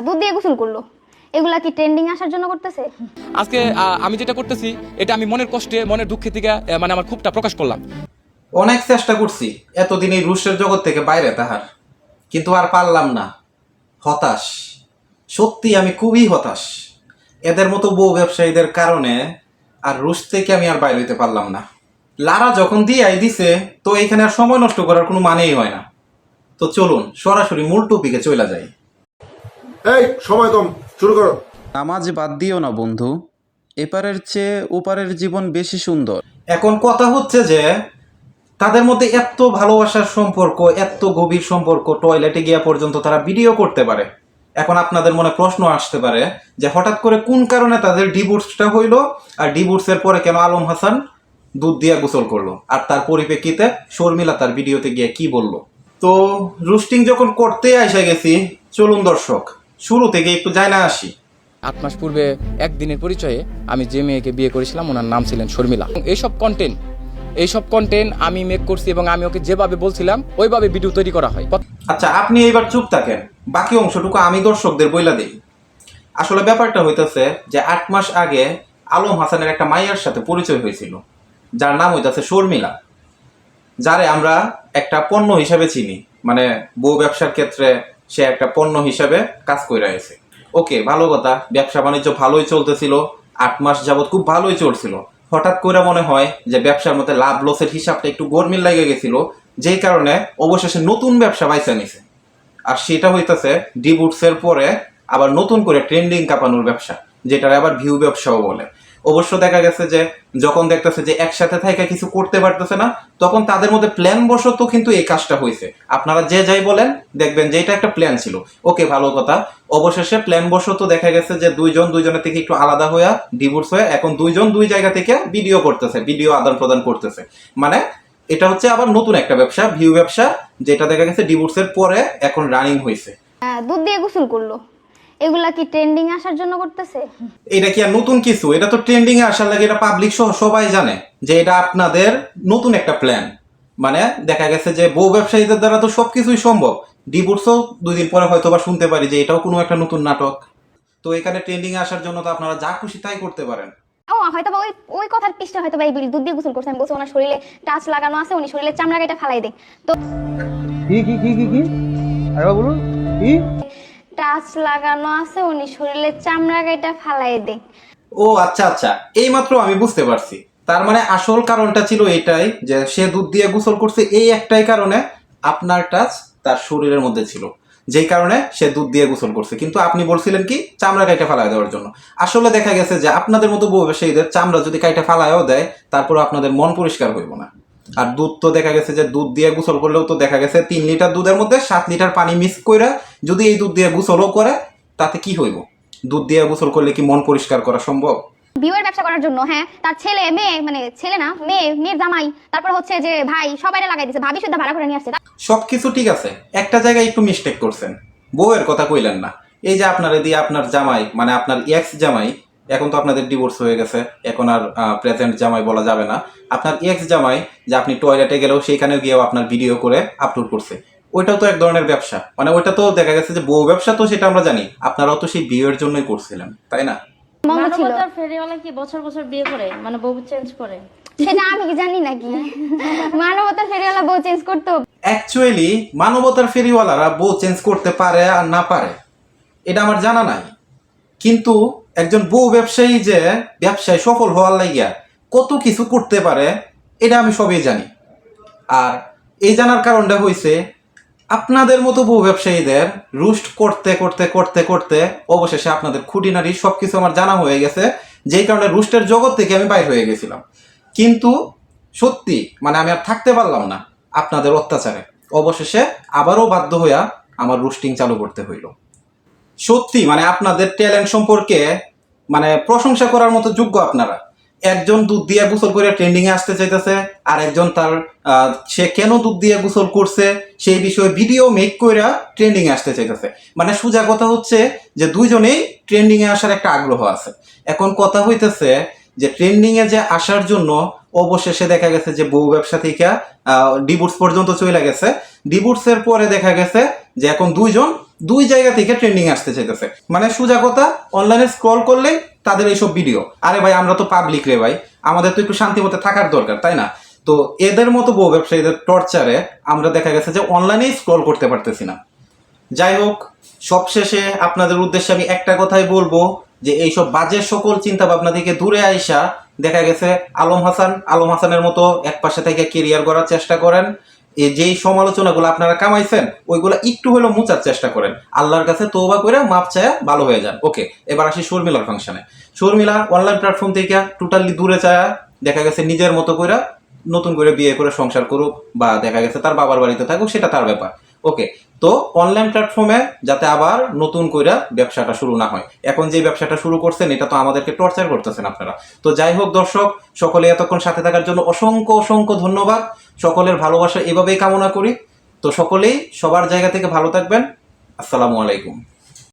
দুধ দিয়ে গোসল করলো, এগুলা কি ট্রেন্ডিং আসার জন্য করতেছে? আজকে আমি যেটা করতেছি এটা আমি মনের কষ্টে মনের দুঃখে থেকে মানে আমার ক্ষোভটা প্রকাশ করলাম। অনেক চেষ্টা করছি এতদিন এই রুশের জগৎ থেকে বাইরে তাহার, কিন্তু আর পারলাম না। হতাশ, সত্যি আমি খুবই হতাশ। এদের মতো বউ ব্যবসায়ীদের কারণে আর রুশ থেকে আমি আর বাইরে হইতে পারলাম না। লারা যখন দিয়াই দিছে তো এখানে আর সময় নষ্ট করার কোনো মানেই হয় না। তো চলুন সরাসরি মূল টপিকে চলে যাই। এই সময় কম, শুরু করো। নামাজ বাদ দিও না বন্ধু, এপারের চেয়ে ওপারের জীবন বেশি সুন্দর। এখন কথা হচ্ছে যে তাদের মধ্যে এত ভালোবাসার সম্পর্ক, এত গভীর সম্পর্ক, টয়লেটে গিয়া পর্যন্ত তারা ভিডিও করতে পারে। এখন আপনাদের মনে প্রশ্ন আসতে পারে যে হঠাৎ করে কোন কারণে তাদের ডিভোর্সটা হইলো, আর ডিভোর্সের পরে কেন আলম হাসান দুধ দিয়া গোসল করলো, আর তার পরিপ্রেক্ষিতে শর্মিলা তার ভিডিওতে গিয়ে কি বললো। তো রুস্টিং যখন করতে এসে গেছি, চলুন দর্শক শুরু থেকে একটু জানা আসি। 8 মাস পূর্বে একদিনের পরিচয়ে আমি যে মেয়েকে বিয়ে করেছিলাম ওনার নাম ছিলেন শর্মিলা। এইসব কন্টেন্ট আমি মেক করছি এবং আমি ওকে যেভাবে বলছিলাম ওইভাবে ভিডিও তৈরি করা হয়। আচ্ছা, আপনি এবার চুপ থাকেন, বাকি অংশটুকু আমি দর্শকদের বইলা দিই। আসলে ব্যাপারটা হইতেছে যে 8 মাস আগে আলম হাসানের একটা মাইয়ার সাথে পরিচয় হয়েছিল, যার নাম হইতেছে শর্মিলা, যারে আমরা একটা পণ্য হিসাবে চিনি। মানে বউ ব্যবসার ক্ষেত্রে সে একটা পণ্য হিসাবে কাজ করে আছে। ওকে, ভালো কথা, ব্যবসা বাণিজ্য ভালোই চলতেছিল, 8 মাস যাবত খুব ভালোই চলছিল। হঠাৎ করে মনে হয় যে ব্যবসার মধ্যে লাভ লসের হিসাবটা একটু গরমিল লেগে গেছিল, যেই কারণে অবশেষে নতুন ব্যবসা বাইছে নিছে। আর সেটা হইতেছে ডিভোর্সের পরে আবার নতুন করে ট্রেন্ডিং কাঁপানোর ব্যবসা, যেটা আবার ভিউ ব্যবসাও বলে। অবশ্য দেখা গেছে যে যখন দেখতেছে যে একসাথে থাইকা কিছু করতে পারতেছে না, তখন তাদের মধ্যে প্ল্যান বশত কিন্তু এই কাজটা হয়েছে। আপনারা যে যাই বলেন, দেখবেন যে এটা একটা প্ল্যান ছিল। ওকে, ভালো কথা, অবশেষে প্ল্যান বশত দেখা গেছে যে দুইজনের থেকে একটু আলাদা হয়ে ডিভোর্স হয়ে এখন দুইজন দুই জায়গা থেকে ভিডিও করতেছে, ভিডিও আদান প্রদান করতেছে। মানে এটা হচ্ছে আবার নতুন একটা ব্যবসা, ভিউ ব্যবসা, যেটা দেখা গেছে ডিভোর্সের পরে এখন রানিং হয়েছে। দুধ দিয়ে গোসল করলো, এগুলা কি ট্রেন্ডিং আসার জন্য করতেছে? এটা কি আর নতুন কিছু? এটা তো ট্রেন্ডিং এ আসার লাগে, এটা পাবলিক সহ সবাই জানে যে এটা আপনাদের নতুন একটা প্ল্যান। মানে দেখা গেছে যে বউ ব্যবসায়ীদের দ্বারা তো সবকিছুই সম্ভব। ডিভোর্সও 2 দিন পরে হয়তো বা শুনতে পারি যে এটাও কোনো একটা নতুন নাটক। তো এখানে ট্রেন্ডিং এ আসার জন্য তো আপনারা যা খুশি তাই করতে পারেন। ও হয়তো বা ওই কথার পিছনে হয়তো বা এই দুধ দিয়ে গোসল করছে, আমি বলছি ওনার শরীরে টাচ লাগানো আছে, উনি শরীরে চামড়া কেটে ফালাই দেয়। তো কি আরে বলুন কি টাচ লাগানো আছে, উনি শরীরে চামড়া কেটে ফালাই দেয়। ও আচ্ছা আচ্ছা, এই মাত্র আমি বুঝতে পারছি। তার মানে আসল কারণটা ছিল এটাই যে সে দুধ দিয়ে গোসল করছে, এই একটাই কারণে আপনার টাচ তার শরীরের মধ্যে ছিল, যেই কারণে সে দুধ দিয়ে গোসল করছে। কিন্তু আপনি বলছিলেন কি চামড়া কাইটা ফালাই দেওয়ার জন্য। আসলে দেখা গেছে যে আপনাদের মতো বউ ব্যবসায়ীদের চামড়া যদি কাইটা ফালাইও দেয়, তারপর আপনাদের মন পরিষ্কার হইব না। আর দুধ তো দেখা গেছে যে দুধ দিয়ে গোসল করলেও তো দেখা গেছে 3 লিটার দুধের মধ্যে 7 লিটার পানি মিক্স করে যদি এই দুধ দিয়ে গোসলও করে, তাতে কি হইব? দুধ দিয়ে গোসল করলে কি মন পরিষ্কার করা সম্ভব? বিয়ের ব্যবসা করার জন্য, হ্যাঁ, তার ছেলে মেয়ে, মানে ছেলে না মেয়ের জামাই, তারপর হচ্ছে যে ভাই, সবাইরে লাগাই দিছে, ভাবি শুদ্ধ ভাড়া করে নিয়ে আসছে। সবকিছু ঠিক আছে, একটা জায়গায় একটু মিস্টেক করছেন, বউয়ের কথা কইলেন না। এই যে আপনারা দিয়ে আপনার জামাই, মানে আপনার এক্স জামাই, এখন তো আপনাদের ডিভোর্স হয়ে গেছে, এখন আর প্রেজেন্ট জামাই বলা যাবে না। আপনার এক্স জামাই যে আপনি টয়লেটে গেলেও সেইখানে গিয়েও আপনার ভিডিও করে আপলোড করছে, ওইটাও তো এক ধরনের ব্যবসা। মানে ওইটা তো দেখা গেছে যে বউ ব্যবসা, তো সেটা আমরা জানি। আপনারাও তো সেই বিয়ের জন্যই করছিলেন, তাই না? মানবতার ফেরিওয়ালা কি বছর বছর বিয়ে করে, মানে বউ চেঞ্জ করে? সেটা আমি কি জানি নাকি? মানবতার ফেরিওয়ালা বউ চেঞ্জ করতো? অ্যাকচুয়ালি মানবতার ফেরিওয়ালারা বউ চেঞ্জ করতে পারে আর না পারে এটা আমার জানা নাই, কিন্তু একজন বউ ব্যবসায়ী যে ব্যবসায় সফল হওয়ার লাগিয়া কত কিছু করতে পারে এটা আমি সবই জানি। আর এই জানার কারণটা হয়েছে আপনাদের মতো বউ ব্যবসায়ীদের রুস্ট করতে করতে করতে করতে অবশেষে আপনাদের খুঁটিনাটি সবকিছু আমার জানা হয়ে গেছে, যেই কারণে রুস্টের জগৎ থেকে আমি বাইর হয়ে গেছিলাম। কিন্তু সত্যি মানে আমি আর থাকতে পারলাম না আপনাদের অত্যাচারে, অবশেষে আবারও বাধ্য হইয়া আমার রুস্টিং চালু করতে হইল। সত্যি মানে আপনাদের ট্যালেন্ট সম্পর্কে মানে প্রশংসা করার মতো যোগ্য আপনারা। একজন দুধ দিয়ে গোসল করে ট্রেন্ডিং এ আসতে চাইতেছে, আর একজন তার সে কেন দুধ দিয়ে গোসল করছে সেই বিষয়ে ভিডিও মেক করে ট্রেন্ডিং এ আসতে চাইতেছে। মানে সোজা কথা হচ্ছে যে দুইজনেই ট্রেন্ডিং এ আসার একটা আগ্রহ আছে। এখন কথা হইতেছে যে ট্রেন্ডিং এ যে আসার জন্য অবশেষে দেখা গেছে যে বউ ব্যবসা থেকে ডিভোর্স পর্যন্ত চলে গেছে। ডিভোর্সের পরে দেখা গেছে যে এখন দুইজন দুই জায়গা থেকে ট্রেন্ডিং আসতে চাইতেছে। মানে সোজা কথা, অনলাইনে স্ক্রল করলেই তাদের এইসব ভিডিও। আরে ভাই, আমরা তো পাবলিক রে ভাই, আমাদের তো একটু শান্তি মতে থাকার দরকার, তাই না? তো এদের মতো বউ ব্যবসায়ীদের টর্চারে আমরা দেখা গেছে যে অনলাইনেই স্ক্রল করতে পারতেছি না। যাই হোক, সবশেষে আপনাদের উদ্দেশ্যে আমি একটা কথাই বলবো যে এইসব বাজে সকল চিন্তা ভাবনা থেকে দূরে আইসা দেখা গেছে আলম হাসানের মতো এক পাশে থেকে কেরিয়ার গড়ার চেষ্টা করেন। এই যেই সমালোচনাগুলো আপনারা কামাইছেন ওইগুলো একটু হলেও মুছার চেষ্টা করেন, আল্লাহর কাছে তওবা করে মাপ চায়া ভালো হয়ে যান। ওকে, এবার আসি শর্মিলার ফাংশনে। শর্মিলা অনলাইন প্ল্যাটফর্ম থেকে টোটালি দূরে চায়া দেখা গেছে নিজের মতো করে নতুন করে বিয়ে করে সংসার করুক, বা দেখা গেছে তার বাবার বাড়িতে থাকুক, সেটা তার ব্যাপার। ওকে, তো অনলাইন প্ল্যাটফর্মে যাতে আবার নতুন করে ব্যবসাটা শুরু না হয়। এখন যে ব্যবসাটা শুরু করছেন এটা তো আমাদেরকে টর্চার করতেছেন আপনারা। তো যাই হোক দর্শক, সকলে এতক্ষণ সাথে থাকার জন্য অসংখ্য অসংখ্য ধন্যবাদ। সকলের ভালোবাসা এভাবেই কামনা করি। তো সকলেই সবার জায়গা থেকে ভালো থাকবেন। আসসালামু আলাইকুম।